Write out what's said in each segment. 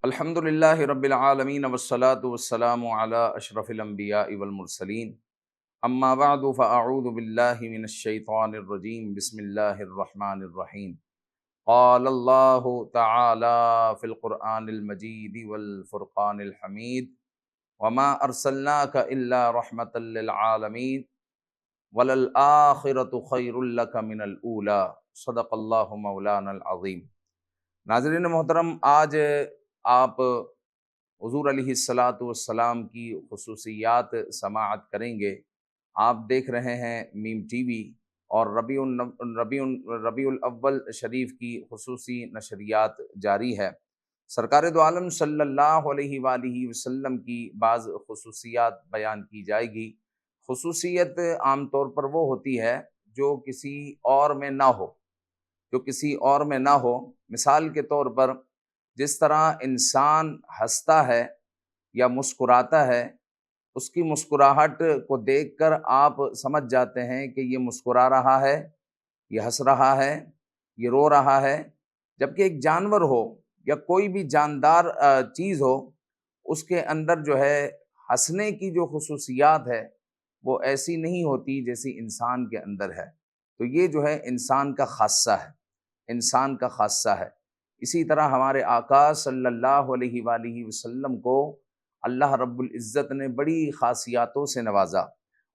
الحمد للہ رب العالمین والصلاة والسلام علی اشرف الانبیاء والمرسلین اما بعد فاعوذ باللہ من الشیطان الرجیم بسم اللہ الرحمن الرحیم قال اللہ تعالی فی القرآن المجید والفرقان الحمید وما ارسلناک الا رحمتا للعالمین وللآخرۃ خیر لک من الاولی صدق اللہ مولانا العظیم۔ ناظرین محترم، آج آپ حضور علیہ الصلاۃ والسلام کی خصوصیات سماعت کریں گے۔ آپ دیکھ رہے ہیں میم ٹی وی اور ربیع الاول شریف کی خصوصی نشریات جاری ہے۔ سرکار دو عالم صلی اللہ علیہ وآلہ وسلم کی بعض خصوصیات بیان کی جائے گی۔ خصوصیت عام طور پر وہ ہوتی ہے جو کسی اور میں نہ ہو، مثال کے طور پر جس طرح انسان ہنستا ہے یا مسکراتا ہے، اس کی مسکراہٹ کو دیکھ کر آپ سمجھ جاتے ہیں کہ یہ مسکرا رہا ہے، یہ ہنس رہا ہے، یہ رو رہا ہے۔ جبکہ ایک جانور ہو یا کوئی بھی جاندار چیز ہو، اس کے اندر جو ہے ہنسنے کی جو خصوصیات ہے وہ ایسی نہیں ہوتی جیسی انسان کے اندر ہے۔ تو یہ جو ہے انسان کا خاصہ ہے۔ اسی طرح ہمارے آقا صلی اللہ علیہ وآلہ وسلم کو اللہ رب العزت نے بڑی خاصیاتوں سے نوازا۔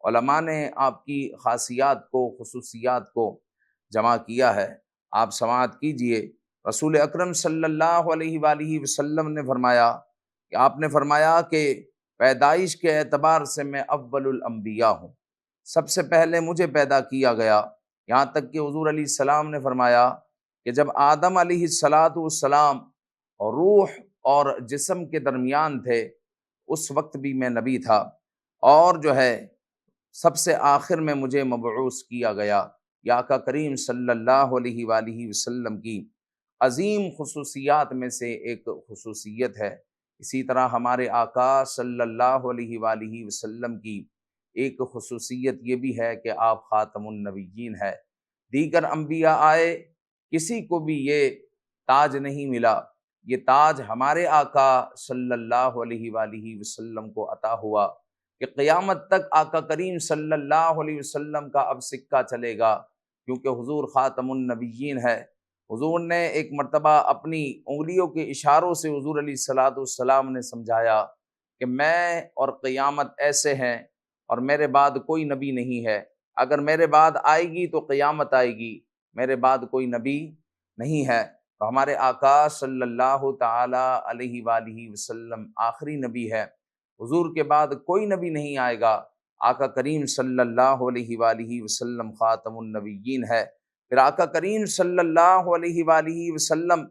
علماء نے آپ کی خصوصیات کو جمع کیا ہے۔ آپ سماعت کیجئے۔ رسول اکرم صلی اللہ علیہ وآلہ وسلم نے فرمایا کہ پیدائش کے اعتبار سے میں اول الانبیاء ہوں، سب سے پہلے مجھے پیدا کیا گیا۔ یہاں تک کہ حضور علیہ السلام نے فرمایا کہ جب آدم علیہ السلام روح اور جسم کے درمیان تھے، اس وقت بھی میں نبی تھا، اور جو ہے سب سے آخر میں مجھے مبعوث کیا گیا۔ یا آقا کریم صلی اللہ علیہ وآلہ وسلم کی عظیم خصوصیات میں سے ایک خصوصیت ہے۔ اسی طرح ہمارے آقا صلی اللہ علیہ وآلہ وسلم کی ایک خصوصیت یہ بھی ہے کہ آپ خاتم النبیین ہے۔ دیگر انبیاء آئے، کسی کو بھی یہ تاج نہیں ملا۔ یہ تاج ہمارے آقا صلی اللہ علیہ وآلہ وسلم کو عطا ہوا کہ قیامت تک آقا کریم صلی اللہ علیہ وسلم کا اب سکہ چلے گا، کیونکہ حضور خاتم النبیین ہے۔ حضور نے ایک مرتبہ اپنی انگلیوں کے اشاروں سے حضور علیہ السلام نے سمجھایا کہ میں اور قیامت ایسے ہیں، اور میرے بعد کوئی نبی نہیں ہے۔ اگر میرے بعد آئے گی تو قیامت آئے گی، میرے بعد کوئی نبی نہیں ہے۔ تو ہمارے آقا صلی اللہ تعالی علیہ وآلہ وسلم آخری نبی ہے۔ حضور کے بعد کوئی نبی نہیں آئے گا۔ آقا کریم صلی اللہ علیہ وآلہ وسلم خاتم النبیین ہے۔ پھر آقا کریم صلی اللہ علیہ وآلہ وسلم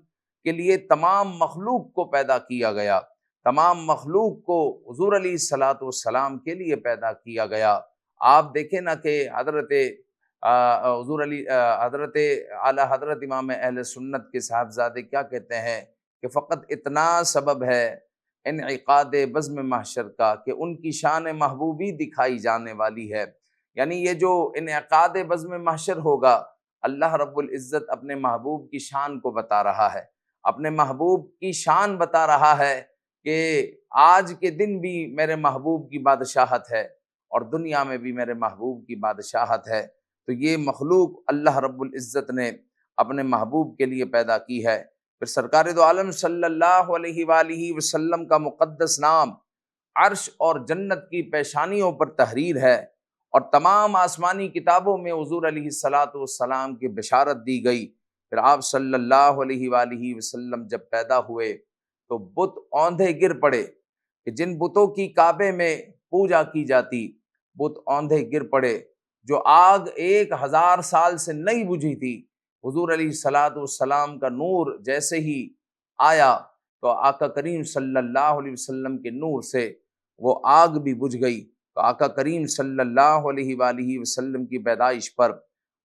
کے لیے تمام مخلوق کو پیدا کیا گیا، تمام مخلوق کو حضور علیہ السلام کے لیے پیدا کیا گیا۔ آپ دیکھیں نا کہ حضرت اعلیٰ حضرت امام اہل سنت کے صاحبزادے کیا کہتے ہیں کہ فقط اتنا سبب ہے انعقاد بزم محشر کا کہ ان کی شان محبوبی دکھائی جانے والی ہے۔ یعنی یہ جو انعقاد بزم محشر ہوگا، اللہ رب العزت اپنے محبوب کی شان کو بتا رہا ہے، اپنے محبوب کی شان بتا رہا ہے کہ آج کے دن بھی میرے محبوب کی بادشاہت ہے، اور دنیا میں بھی میرے محبوب کی بادشاہت ہے۔ تو یہ مخلوق اللہ رب العزت نے اپنے محبوب کے لیے پیدا کی ہے۔ پھر سرکار دو عالم صلی اللہ علیہ وآلہ وسلم کا مقدس نام عرش اور جنت کی پیشانیوں پر تحریر ہے، اور تمام آسمانی کتابوں میں حضور علیہ السلام کی بشارت دی گئی۔ پھر آپ صلی اللہ علیہ وآلہ وسلم جب پیدا ہوئے تو بت اوندھے گر پڑے، کہ جن بتوں کی کعبے میں پوجا کی جاتی، بت اوندھے گر پڑے۔ جو آگ 1000 سال سے نہیں بجھی تھی، حضور علیہ السلام کا نور جیسے ہی آیا تو آقا کریم صلی اللہ علیہ وسلم کے نور سے وہ آگ بھی بجھ گئی۔ تو آقا کریم صلی اللہ علیہ وآلہ وسلم کی پیدائش پر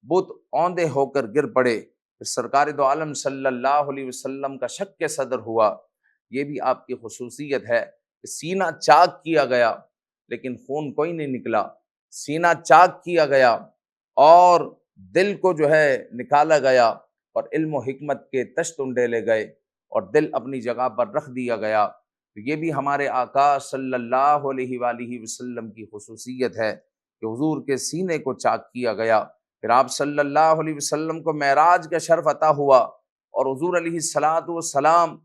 بت اوندھے ہو کر گر پڑے۔ پھر سرکار دو عالم صلی اللہ علیہ وسلم کا شک صدر ہوا۔ یہ بھی آپ کی خصوصیت ہے کہ سینہ چاک کیا گیا لیکن خون کوئی نہیں نکلا، سینہ چاک کیا گیا اور دل کو جو ہے نکالا گیا، اور علم و حکمت کے تشت انڈیلے گئے۔ اور دل اپنی جگہ پر رکھ دیا گیا۔ تو یہ بھی ہمارے آقا صلی اللہ علیہ وآلہ وسلم کی خصوصیت ہے کہ حضور کے سینے کو چاک کیا گیا۔ پھر آپ صلی اللہ علیہ وسلم کو معراج کا شرف عطا ہوا، اور حضور علیہ الصلاۃ والسلام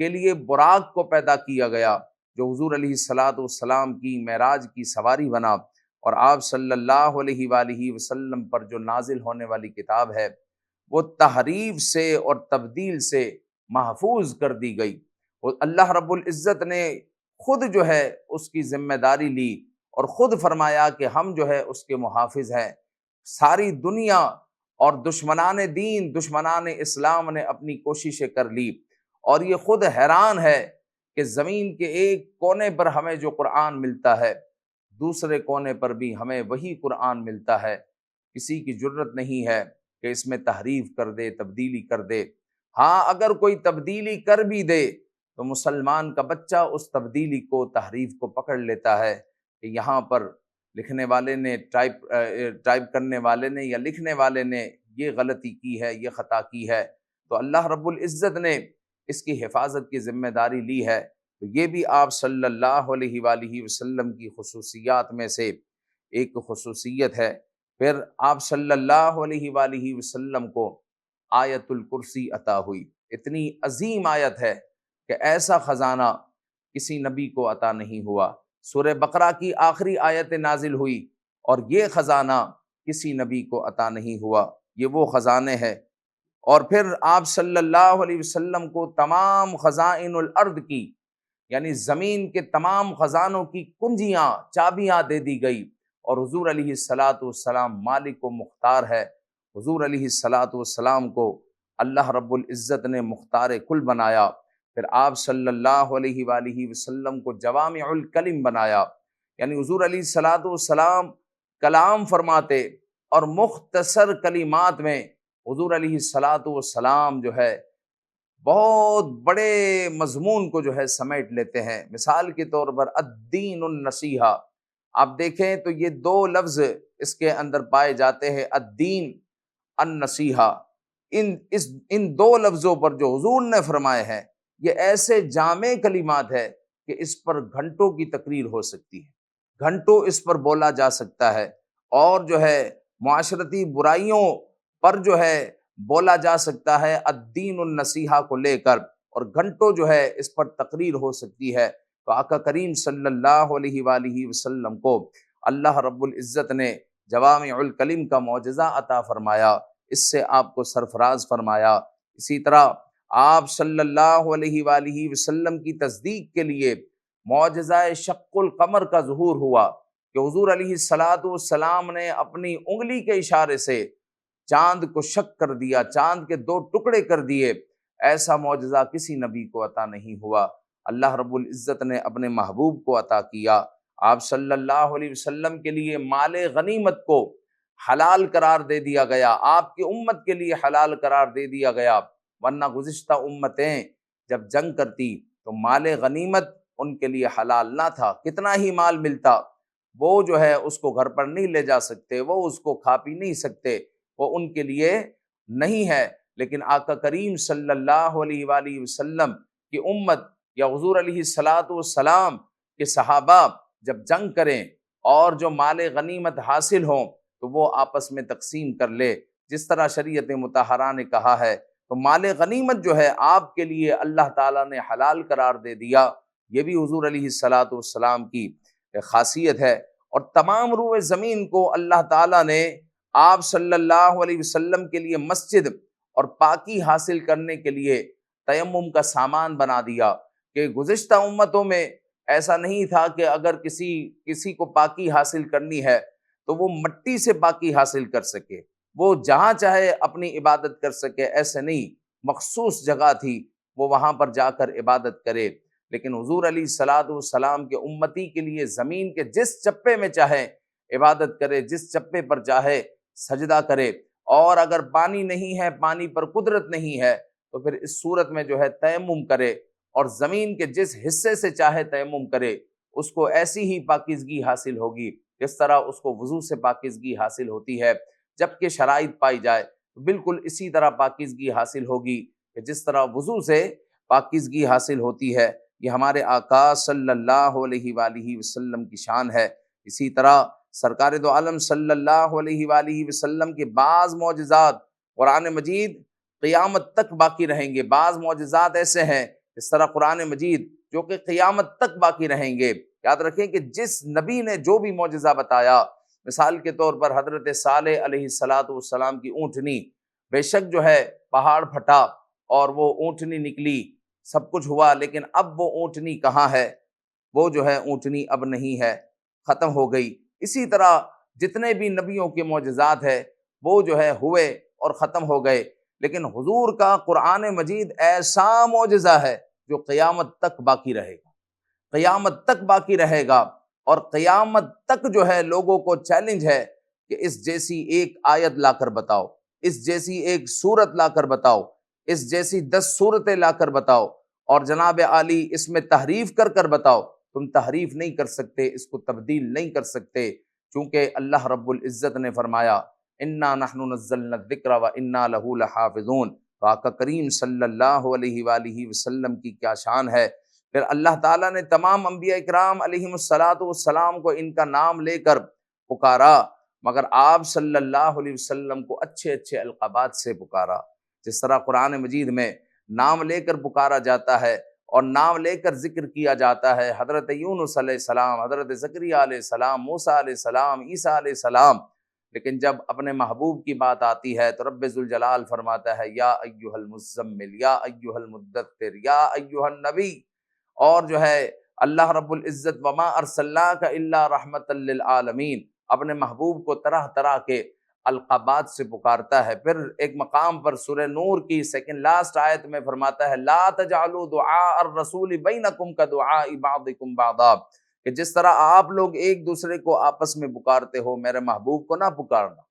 کے لیے براق کو پیدا کیا گیا، جو حضور علیہ الصلاۃ والسلام کی معراج کی سواری بنا، اور آپ صلی اللہ علیہ وآلہ وسلم پر جو نازل ہونے والی کتاب ہے وہ تحریف سے اور تبدیل سے محفوظ کر دی گئی۔ اور اللہ رب العزت نے خود جو ہے اس کی ذمہ داری لی، اور خود فرمایا کہ ہم جو ہے اس کے محافظ ہیں۔ ساری دنیا اور دشمنان دین، دشمنان اسلام نے اپنی کوششیں کر لی، اور یہ خود حیران ہے کہ زمین کے ایک کونے پر ہمیں جو قرآن ملتا ہے، دوسرے کونے پر بھی ہمیں وہی قرآن ملتا ہے۔ کسی کی جرت نہیں ہے کہ اس میں تحریف کر دے، تبدیلی کر دے۔ ہاں، اگر کوئی تبدیلی کر بھی دے تو مسلمان کا بچہ اس تبدیلی کو، تحریف کو پکڑ لیتا ہے کہ یہاں پر لکھنے والے نے ٹائپ کرنے والے نے یا لکھنے والے نے یہ غلطی کی ہے، یہ خطا کی ہے، تو اللہ رب العزت نے اس کی حفاظت کی ذمہ داری لی ہے۔ تو یہ بھی آپ صلی اللہ علیہ وآلہ وسلم کی خصوصیات میں سے ایک خصوصیت ہے۔ پھر آپ صلی اللہ علیہ وآلہ وسلم کو آیت الکرسی عطا ہوئی۔ اتنی عظیم آیت ہے کہ ایسا خزانہ کسی نبی کو عطا نہیں ہوا۔ سورہ بقرہ کی آخری آیت نازل ہوئی، اور یہ خزانہ کسی نبی کو عطا نہیں ہوا۔ یہ وہ خزانے ہیں۔ اور پھر آپ صلی اللہ علیہ وسلم کو تمام خزائن الارض کی، یعنی زمین کے تمام خزانوں کی کنجیاں، چابیاں دے دی گئی، اور حضور علیہ الصلاۃ والسلام مالک و مختار ہے۔ حضور علیہ الصلاۃ والسلام کو اللہ رب العزت نے مختار کل بنایا۔ پھر آپ صلی اللہ علیہ وآلہ وسلم کو جوامع الکلم بنایا، یعنی حضور علیہ الصلاۃ والسلام کلام فرماتے، اور مختصر کلمات میں حضور علیہ الصلاۃ والسلام جو ہے بہت بڑے مضمون کو جو ہے سمیٹ لیتے ہیں۔ مثال کے طور پر الدین النصیحہ، آپ دیکھیں تو یہ دو لفظ اس کے اندر پائے جاتے ہیں، الدین، النصیحہ۔ ان دو لفظوں پر جو حضور نے فرمائے ہیں، یہ ایسے جامع کلمات ہے کہ اس پر گھنٹوں کی تقریر ہو سکتی ہے، گھنٹوں اس پر بولا جا سکتا ہے، اور جو ہے معاشرتی برائیوں پر جو ہے بولا جا سکتا ہے الدین النصیحہ کو لے کر، اور گھنٹوں جو ہے اس پر تقریر ہو سکتی ہے۔ تو آقا کریم صلی اللہ علیہ وآلہ وسلم کو اللہ رب العزت نے جوامع الکلم کا معجزہ عطا فرمایا، اس سے آپ کو سرفراز فرمایا۔ اسی طرح آپ صلی اللہ علیہ وآلہ وسلم کی تصدیق کے لیے معجزہ شق القمر کا ظہور ہوا، کہ حضور علیہ الصلاۃ والسلام نے اپنی انگلی کے اشارے سے چاند کو شق کر دیا، چاند کے دو ٹکڑے کر دیے۔ ایسا معجزہ کسی نبی کو عطا نہیں ہوا، اللہ رب العزت نے اپنے محبوب کو عطا کیا۔ آپ صلی اللہ علیہ وسلم کے لیے مال غنیمت کو حلال قرار دے دیا گیا، آپ کی امت کے لیے حلال قرار دے دیا گیا، ورنہ گزشتہ امتیں جب جنگ کرتی تو مال غنیمت ان کے لیے حلال نہ تھا، کتنا ہی مال ملتا وہ جو ہے اس کو گھر پر نہیں لے جا سکتے، وہ اس کو کھا پی نہیں سکتے، وہ ان کے لیے نہیں ہے۔ لیکن آقا کریم صلی اللہ علیہ وآلہ وسلم کی امت یا حضور علیہ الصلاۃ والسلام کے صحابہ جب جنگ کریں اور جو مال غنیمت حاصل ہوں تو وہ آپس میں تقسیم کر لے، جس طرح شریعت مطہرہ نے کہا ہے۔ تو مال غنیمت جو ہے آپ کے لیے اللہ تعالیٰ نے حلال قرار دے دیا، یہ بھی حضور علیہ الصلاۃ والسلام کی خاصیت ہے۔ اور تمام روئے زمین کو اللہ تعالیٰ نے آپ صلی اللہ علیہ وسلم کے لیے مسجد اور پاکی حاصل کرنے کے لیے تیمم کا سامان بنا دیا، کہ گزشتہ امتوں میں ایسا نہیں تھا کہ اگر کسی کو پاکی حاصل کرنی ہے تو وہ مٹی سے پاکی حاصل کر سکے، وہ جہاں چاہے اپنی عبادت کر سکے، ایسے نہیں، مخصوص جگہ تھی وہ وہاں پر جا کر عبادت کرے۔ لیکن حضور علیہ الصلاۃ والسلام کے امتی کے لیے زمین کے جس چپے میں چاہے عبادت کرے، جس چپے پر چاہے سجدہ کرے، اور اگر پانی نہیں ہے، پانی پر قدرت نہیں ہے، تو پھر اس صورت میں جو ہے تیمم کرے، اور زمین کے جس حصے سے چاہے تیمم کرے، اس کو ایسی ہی پاکیزگی حاصل ہوگی جس طرح اس کو وضو سے پاکیزگی حاصل ہوتی ہے۔ جبکہ شرائط پائی جائے تو بالکل اسی طرح پاکیزگی حاصل ہوگی کہ جس طرح وضو سے پاکیزگی حاصل ہوتی ہے، یہ ہمارے آقا صلی اللہ علیہ وآلہ وسلم کی شان ہے۔ اسی طرح سرکار دو عالم صلی اللہ علیہ وآلہ وسلم کے بعض معجزات قرآن مجید قیامت تک باقی رہیں گے۔ بعض معجزات ایسے ہیں اس طرح قرآن مجید جو کہ قیامت تک باقی رہیں گے۔ یاد رکھیں کہ جس نبی نے جو بھی معجزہ بتایا، مثال کے طور پر حضرت صالح علیہ السلام کی اونٹنی، بے شک جو ہے پہاڑ پھٹا اور وہ اونٹنی نکلی، سب کچھ ہوا، لیکن اب وہ اونٹنی کہاں ہے؟ وہ جو ہے اونٹنی اب نہیں ہے، ختم ہو گئی۔ اسی طرح جتنے بھی نبیوں کے معجزات ہیں وہ جو ہے ہوئے اور ختم ہو گئے، لیکن حضور کا قرآن مجید ایسا معجزہ ہے جو قیامت تک باقی رہے گا، قیامت تک باقی رہے گا، اور قیامت تک جو ہے لوگوں کو چیلنج ہے کہ اس جیسی ایک آیت لا کر بتاؤ، اس جیسی ایک سورت لا کر بتاؤ، اس جیسی 10 سورتیں لا کر بتاؤ، اور جناب عالی اس میں تحریف کر کر بتاؤ۔ تم تحریف نہیں کر سکتے، اس کو تبدیل نہیں کر سکتے، چونکہ اللہ رب العزت نے فرمایا انا نحن نزلنا الذکر وانا لہ لحافظون۔ تو آقا کریم صلی اللہ علیہ وآلہ وسلم کی کیا شان ہے۔ پھر اللہ تعالیٰ نے تمام انبیاء کرام علیہم السلام کو ان کا نام لے کر پکارا، مگر آپ صلی اللہ علیہ وسلم کو اچھے اچھے القابات سے پکارا۔ جس طرح قرآن مجید میں نام لے کر پکارا جاتا ہے اور نام لے کر ذکر کیا جاتا ہے، حضرت یونس علیہ السلام، حضرت زکریا علیہ السلام، موسیٰ علیہ السلام، عیسیٰ علیہ السلام، لیکن جب اپنے محبوب کی بات آتی ہے تو رب ذوالجلال فرماتا ہے یا ایھا المزمل، یا ایھا المدثر، یا ایھا النبی، اور جو ہے اللہ رب العزت وما ارسلناک الا رحمتا للعالمین اپنے محبوب کو طرح طرح کے القابات سے پکارتا ہے۔ پھر ایک مقام پر سورہ نور کی سیکنڈ لاسٹ آیت میں فرماتا ہے لا تجعلوا دعاء الرسول بینکم کدعاء بعضکم بعضا، کہ جس طرح آپ لوگ ایک دوسرے کو آپس میں پکارتے ہو، میرے محبوب کو نہ پکارنا۔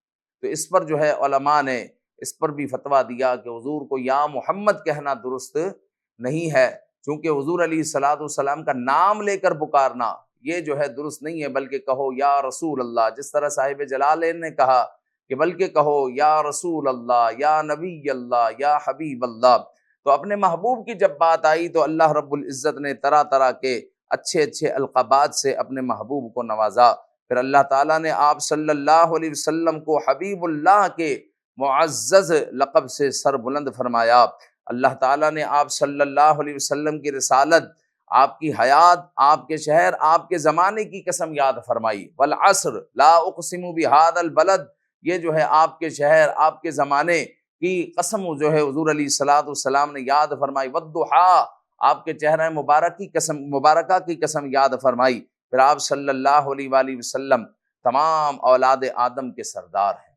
تو اس پر جو ہے علماء نے اس پر بھی فتویٰ دیا کہ حضور کو یا محمد کہنا درست نہیں ہے، چونکہ حضور علیہ السلام کا نام لے کر پکارنا یہ جو ہے درست نہیں ہے، بلکہ کہو یا رسول اللہ، جس طرح صاحب جلالین نے کہا کہ بلکہ کہو یا رسول اللہ، یا نبی اللہ، یا حبیب اللہ۔ تو اپنے محبوب کی جب بات آئی تو اللہ رب العزت نے طرح طرح کے اچھے اچھے القابات سے اپنے محبوب کو نوازا۔ پھر اللہ تعالیٰ نے آپ صلی اللہ علیہ وسلم کو حبیب اللہ کے معزز لقب سے سر بلند فرمایا۔ اللہ تعالیٰ نے آپ صلی اللہ علیہ وسلم کی رسالت، آپ کی حیات، آپ کے شہر، آپ کے زمانے کی قسم یاد فرمائی۔ والعصر لا اقسم بہذا البلد، یہ جو ہے آپ کے شہر، آپ کے زمانے کی قسم جو ہے حضور علیہ السلام نے یاد فرمائی۔ والضحیٰ، آپ کے چہرہ مبارکہ کی قسم یاد فرمائی۔ پھر آپ صلی اللہ علیہ وآلہ وسلم تمام اولاد آدم کے سردار ہیں،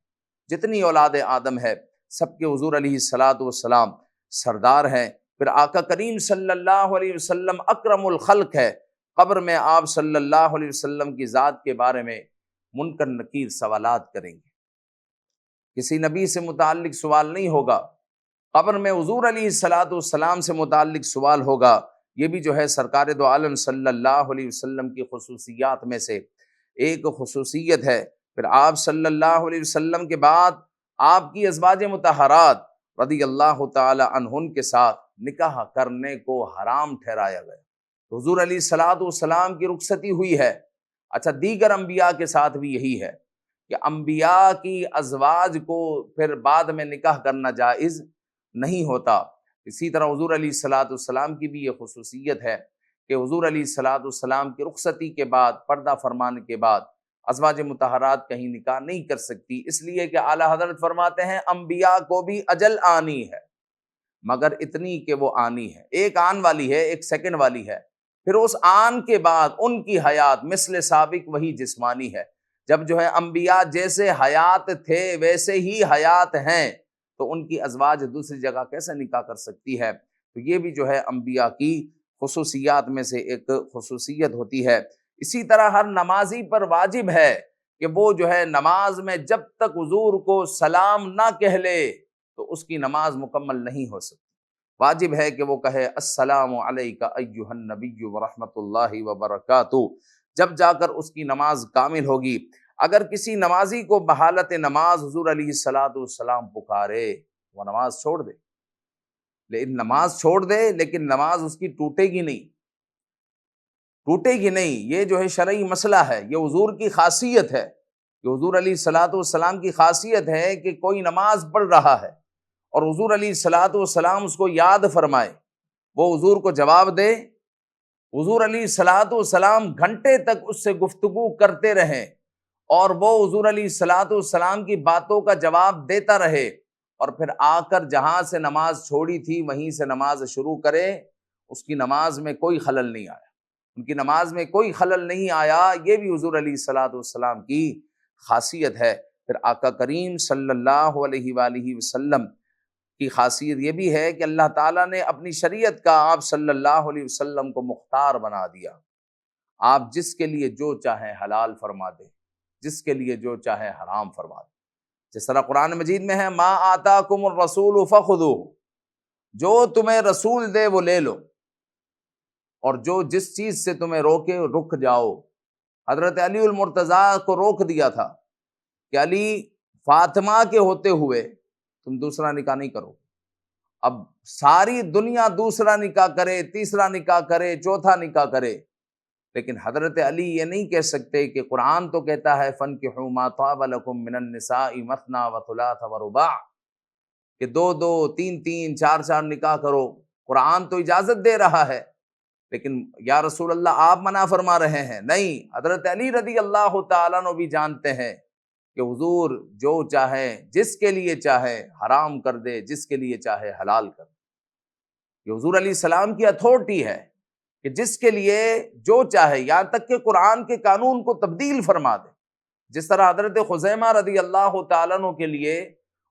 جتنی اولاد آدم ہے سب کے حضور علیہ السلام سردار ہیں۔ پھر آقا کریم صلی اللہ علیہ وسلم اکرم الخلق ہے۔ قبر میں آپ صلی اللہ علیہ وسلم کی ذات کے بارے میں منکر نکیر سوالات کریں گے، کسی نبی سے متعلق سوال نہیں ہوگا، قبر میں حضور علیہ السلام سے متعلق سوال ہوگا۔ یہ بھی جو ہے سرکار دو عالم صلی اللہ علیہ وسلم کی خصوصیات میں سے ایک خصوصیت ہے۔ پھر آپ صلی اللہ علیہ وسلم کے بعد آپ کی ازواج مطہرات رضی اللہ تعالی عنہن کے ساتھ نکاح کرنے کو حرام ٹھہرایا گیا۔ حضور علیہ السلام کی رخصتی ہوئی ہے۔ اچھا، دیگر انبیاء کے ساتھ بھی یہی ہے کہ انبیاء کی ازواج کو پھر بعد میں نکاح کرنا جائز نہیں ہوتا۔ اسی طرح حضور علیہ السلام کی بھی یہ خصوصیت ہے کہ حضور علیہ السلام کی رخصتی کے بعد، پردہ فرمانے کے بعد ازواج مطہرات کہیں نکاح نہیں کر سکتی، اس لیے کہ اعلیٰ حضرت فرماتے ہیں انبیاء کو بھی اجل آنی ہے، مگر اتنی کہ وہ آنی ہے، ایک آن والی ہے، ایک سیکنڈ والی ہے، پھر اس آن کے بعد ان کی حیات مثل سابق وہی جسمانی ہے۔ جب جو ہے انبیاء جیسے حیات تھے ویسے ہی حیات ہیں تو ان کی ازواج دوسری جگہ کیسے نکاح کر سکتی ہے؟ تو یہ بھی جو ہے انبیاء کی خصوصیات میں سے ایک خصوصیت ہوتی ہے۔ اسی طرح ہر نمازی پر واجب ہے کہ وہ جو ہے نماز میں جب تک حضور کو سلام نہ کہہ لے تو اس کی نماز مکمل نہیں ہو سکتی۔ واجب ہے کہ وہ کہے السلام علیک ایھا النبی ورحمۃ اللہ وبرکاتہ، جب جا کر اس کی نماز کامل ہوگی۔ اگر کسی نمازی کو بحالت نماز حضور علیہ السلام پکارے وہ نماز چھوڑ دے، لیکن نماز چھوڑ دے لیکن نماز اس کی ٹوٹے گی نہیں، ٹوٹے گی نہیں۔ یہ جو ہے شرعی مسئلہ ہے، یہ حضور کی خاصیت ہے، کہ حضور علیہ الصلوۃ والسلام کی خاصیت ہے کہ کوئی نماز پڑھ رہا ہے اور حضور علیہ الصلوۃ والسلام اس کو یاد فرمائے، وہ حضور کو جواب دے، حضور علیہ الصلوۃ والسلام گھنٹے تک اس سے گفتگو کرتے رہیں اور وہ حضور علیہ الصلوۃ والسلام کی باتوں کا جواب دیتا رہے، اور پھر آ کر جہاں سے نماز چھوڑی تھی وہیں سے نماز شروع کرے، اس کی نماز میں کوئی خلل نہیں آیا، ان کی نماز میں کوئی خلل نہیں آیا۔ یہ بھی حضور علیہ الصلوۃ والسلام کی خاصیت ہے۔ پھر آقا کریم صلی اللہ علیہ وآلہ وسلم کی خاصیت یہ بھی ہے کہ اللہ تعالیٰ نے اپنی شریعت کا آپ صلی اللہ علیہ وسلم کو مختار بنا دیا۔ آپ جس کے لیے جو چاہیں حلال فرما دیں، جس کے لیے جو چاہیں حرام فرما دیں۔ جس طرح قرآن مجید میں ہے ما آتاکم الرسول فخذوہ، جو تمہیں رسول دے وہ لے لو، اور جو جس چیز سے تمہیں روکے رک جاؤ۔ حضرت علی المرتضیٰ کو روک دیا تھا کہ علی فاطمہ کے ہوتے ہوئے تم دوسرا نکاح نہیں کرو۔ اب ساری دنیا دوسرا نکاح کرے، تیسرا نکاح کرے، چوتھا نکاح کرے، لیکن حضرت علی یہ نہیں کہہ سکتے کہ قرآن تو کہتا ہے فَانكِحُوا مَا طَابَ لَكُم مِّنَ النِّسَاءِ مَثْنَىٰ وَثُلَاثَ وَرُبَاعَ، کہ دو دو، تین تین، چار چار نکاح کرو۔ قرآن تو اجازت دے رہا ہے، لیکن یا رسول اللہ آپ منع فرما رہے ہیں۔ نہیں، حضرت علی رضی اللہ تعالیٰ عنہ بھی جانتے ہیں کہ حضور جو چاہے، جس کے لیے چاہے حرام کر دے، جس کے لیے چاہے حلال کر دے۔ یہ حضور علیہ السلام کی اتھارٹی ہے کہ جس کے لیے جو چاہے، یہاں تک کہ قرآن کے قانون کو تبدیل فرما دے۔ جس طرح حضرت خزیمہ رضی اللہ تعالیٰ عنہ کے لیے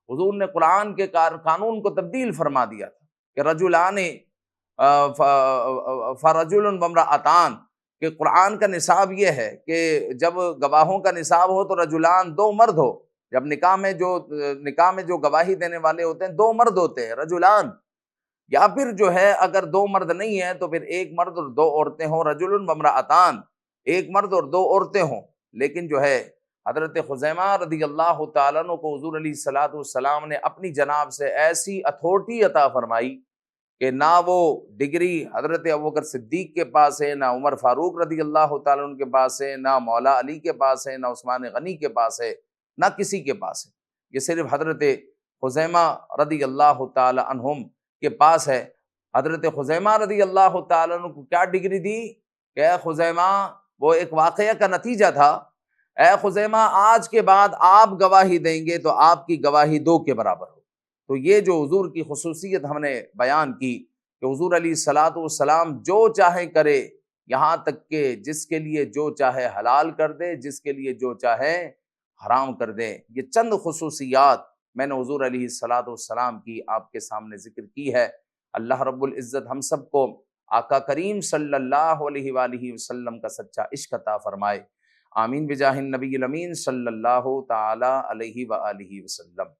حضور نے قرآن کے قانون کو تبدیل فرما دیا تھا کہ رجلان فرجل وامرأتان، کہ قرآن کا نصاب یہ ہے کہ جب گواہوں کا نصاب ہو تو رجلان، دو مرد ہو۔ جب نکاح میں جو گواہی دینے والے ہوتے ہیں دو مرد ہوتے ہیں، رجلان، یا پھر جو ہے اگر دو مرد نہیں ہیں تو پھر ایک مرد اور دو عورتیں ہوں، رجل وامرأتان، ایک مرد اور دو عورتیں ہوں۔ لیکن جو ہے حضرت خزیمہ رضی اللہ تعالیٰ عنہ کو حضور علیہ الصلوۃ والسلام نے اپنی جناب سے ایسی اتھارٹی عطا فرمائی کہ نہ وہ ڈگری حضرت ابوبکر صدیق کے پاس ہے، نہ عمر فاروق رضی اللہ تعالیٰ عنہ کے پاس ہے، نہ مولا علی کے پاس ہے، نہ عثمان غنی کے پاس ہے، نہ کسی کے پاس ہے۔ یہ صرف حضرت خزیمہ رضی اللہ تعالیٰ عنہم کے پاس ہے۔ حضرت خزیمہ رضی اللہ تعالیٰ عنہ کو کیا ڈگری دی کہ اے خزیمہ، وہ ایک واقعہ کا نتیجہ تھا، اے خزیمہ آج کے بعد آپ گواہی دیں گے تو آپ کی گواہی دو کے برابر ہو۔ تو یہ جو حضور کی خصوصیت ہم نے بیان کی کہ حضور علیہ الصلوۃ والسلام جو چاہے کرے، یہاں تک کہ جس کے لیے جو چاہے حلال کر دے، جس کے لیے جو چاہے حرام کر دے۔ یہ چند خصوصیات میں نے حضور علیہ الصلوۃ والسلام کی آپ کے سامنے ذکر کی ہے۔ اللہ رب العزت ہم سب کو آقا کریم صلی اللہ علیہ وآلہ وسلم کا سچا عشق عطا فرمائے۔ آمین بجاہ النبی الامین صلی اللہ تعالی علیہ وآلہ وسلم۔